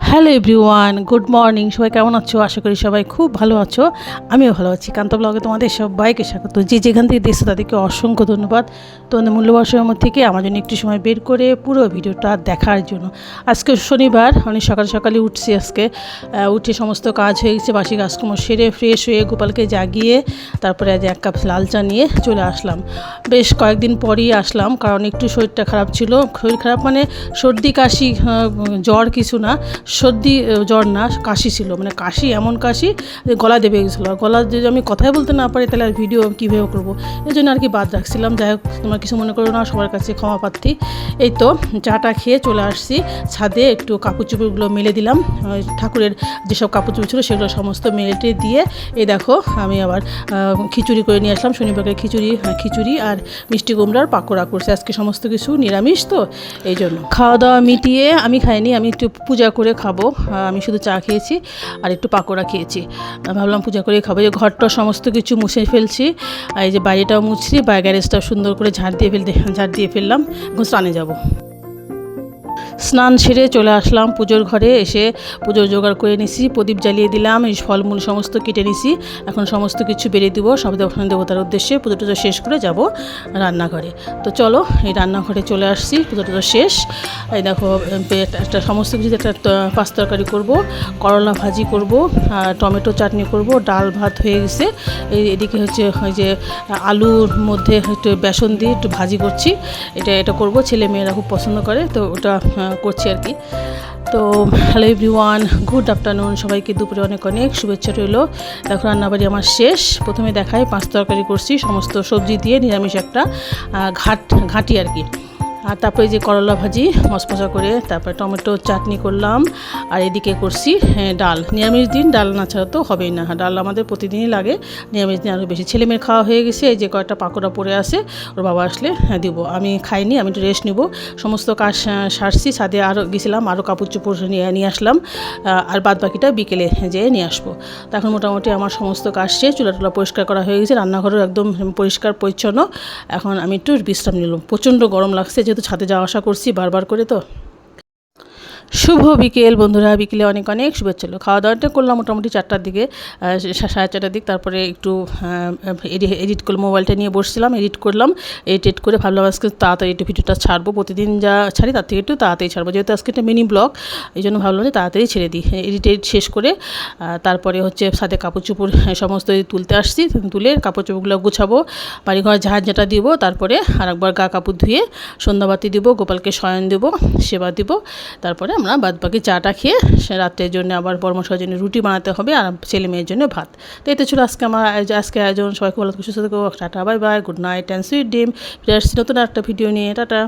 Hello everyone, good morning. সবাই কেমন আছো? আশা করি সবাই খুব ভালো আছো। আমিও ভালো আছি। কান্ত ব্লগে তোমাদের সবাইকে স্বাগত। যে যেখান থেকে দেখছো তাদেরকে অসংখ্য ধন্যবাদ তোমাদের মূল্যবান সময় থেকে আমার জন্য একটু সময় বের করে পুরো ভিডিওটা দেখার জন্য। আজকে শনিবার, অনেক সকাল সকালে উঠছি। আজকে উঠে সমস্ত কাজ হয়ে গেছে, বাসি কাজকর্ম সেরে ফ্রেশ হয়ে গোপালকে জাগিয়ে তারপরে আজ এক কাপ লাল চা নিয়ে চলে আসলাম। বেশ কয়েকদিন পরই আসলাম, কারণ একটু শরীরটা খারাপ ছিল। শরীর খারাপ মানে সর্দি কাশি, জ্বর কিছু না, সর্দি জ্বর না, কাশি ছিল। মানে কাশি, এমন কাশি যে গলা দেবে গেছিলো। আর গলা যদি আমি কথাই বলতে না পারি তাহলে আর ভিডিও কীভাবে করবো, এই জন্য আর কি বাদ রাখছিলাম। যাই হোক, তোমরা কিছু মনে করো না, সবার কাছে ক্ষমা প্রার্থী। এই তো চাটা খেয়ে চলে আসছি ছাদে, একটু কাপড় চোপড়গুলো মেলে দিলাম। ঠাকুরের যেসব কাপড় চোপড় ছিল সেগুলো সমস্ত মেলেটে দিয়ে এই দেখো আমি আবার খিচুড়ি করে নিয়ে আসলাম। শনিবারের খিচুড়ি আর মিষ্টি কুমড়ার পাকোড়া করছি। আজকে সমস্ত কিছু নিরামিষ, তো এই জন্য খাওয়া দাওয়া মিটিয়ে আমি খাইনি, আমি একটু পূজা করে খাবো। আমি শুধু চা খেয়েছি আর একটু পাকোড়া খেয়েছি। ভাবলাম পূজা করে খাবো। যে ঘরটা সমস্ত কিছু মুছে ফেলছি, এই যে বাইরেটাও মুছছি, গ্যারেজটাও সুন্দর করে ঝাড় দিয়ে ফেললাম। এখন স্নানে যাবো। স্নান সেরে চলে আসলাম পুজোর ঘরে। এসে পুজোর জোগাড় করে নিছি, প্রদীপ জ্বালিয়ে দিলাম, এই ফলমূল সমস্ত কেটে নিছি। এখন সমস্ত কিছু বেরিয়ে দিব সব দেবতার উদ্দেশ্যে। পুজো টুজো শেষ করে যাব রান্নাঘরে। তো চলো, এই রান্নাঘরে চলে আসছি, পুজো টুজো শেষ। এই দেখো একটা সমস্ত কিছু, একটা পাঁচ তরকারি করবো, করলা ভাজি করব, টমেটো চাটনি করব, ডাল ভাত হয়ে গেছে। এদিকে হচ্ছে ওই যে আলুর মধ্যে একটু বেসন দিয়ে একটু ভাজি করছি। এটা করব, ছেলে মেয়েরা খুব পছন্দ করে, তো ওটা করছি আর কি। তো হ্যালো এভরিওয়ান, গুড আফটারনুন। সবাইকে দুপুরে অনেক অনেক শুভেচ্ছা রইল। দেখো রান্নাবাড়ি আমার শেষ। প্রথমে দেখাই পাঁচ তরকারি করছি, সমস্ত সবজি দিয়ে নিরামিষ একটা ঘাঁটি আর কি। আর তারপরে যে করলা ভাজি মশমশা করে, তারপরে টমেটো চাটনি করলাম। আর এদিকে করছি ডাল। নিরামিষ দিন ডাল না ছাড়া তো হবেই না, ডাল আমাদের প্রতিদিনই লাগে, নিরামিষ দিন আরও বেশি। ছেলেমেয়ের খাওয়া হয়ে গেছে, এই যে কয়েকটা পাকোড়া পড়ে আসে, ওর বাবা আসলে দিব। আমি খাইনি, আমি একটু রেস্ট নিব। সমস্ত কাজ সারছি, ছাদে আরও গেছিলাম, আরও কাপড় চোপড় নিয়ে আসলাম। আর বাদ বাকিটা বিকেলে যেয়ে নিয়ে আসবো। তো এখন মোটামুটি আমার সমস্ত কাজ শেষ, চুলা টুলা পরিষ্কার করা হয়ে গেছে, রান্নাঘরও একদম পরিষ্কার পরিচ্ছন্ন। এখন আমি একটু বিশ্রাম নিলাম, প্রচণ্ড গরম লাগছে, যেহেতু ছাদে যাওয়া আসা করছি বারবার করে। তো শুভ বিকেল বন্ধুরা, বিকেলে অনেক অনেক শুভেচ্ছা। খাওয়া দাওয়াটা করলাম মোটামুটি 4টার দিকে, 4:30টার দিক। তারপরে একটু এডিট করলাম, মোবাইলটা নিয়ে বসছিলাম, এডিট করলাম। এডিট করে ভাবলাম আজকে তাড়াতাড়ি একটু ভিডিওটা ছাড়বো, প্রতিদিন যা ছাড়ি তার থেকে একটু তাড়াতাড়ি ছাড়বো, যেহেতু আজকে একটা মিনি ব্লগ, এই জন্য ভাবলাম যে তাড়াতাড়ি ছেড়ে দিই। এডিট শেষ করে তারপরে হচ্ছে সাথে কাপড় চোপড় সমস্ত তুলতে আসছি, তুলে কাপড় চোপড়গুলো গুছাবো, বাড়িঘর ঝাঁটা দিব। তারপরে আরেকবার গা কাপড় ধুয়ে সন্ধ্যাবাতি দিব, গোপালকে শয়ন দেবো, সেবা দিব। তারপরে আমরা বাদবাকি চাটা খেয়ে রাত্রের জন্য আবার বড়মশাইয়ের জন্য রুটি বানাতে হবে, আর ছেলে মেয়ের জন্য ভাত। তো এতে ছিল আজকে আয়োজন। সবাইকে ভালো সুস্থ থেকো। Tata, bye bye, good night and sweet dream. ফিরে আসছি নতুন একটা ভিডিও নিয়ে। টাটা।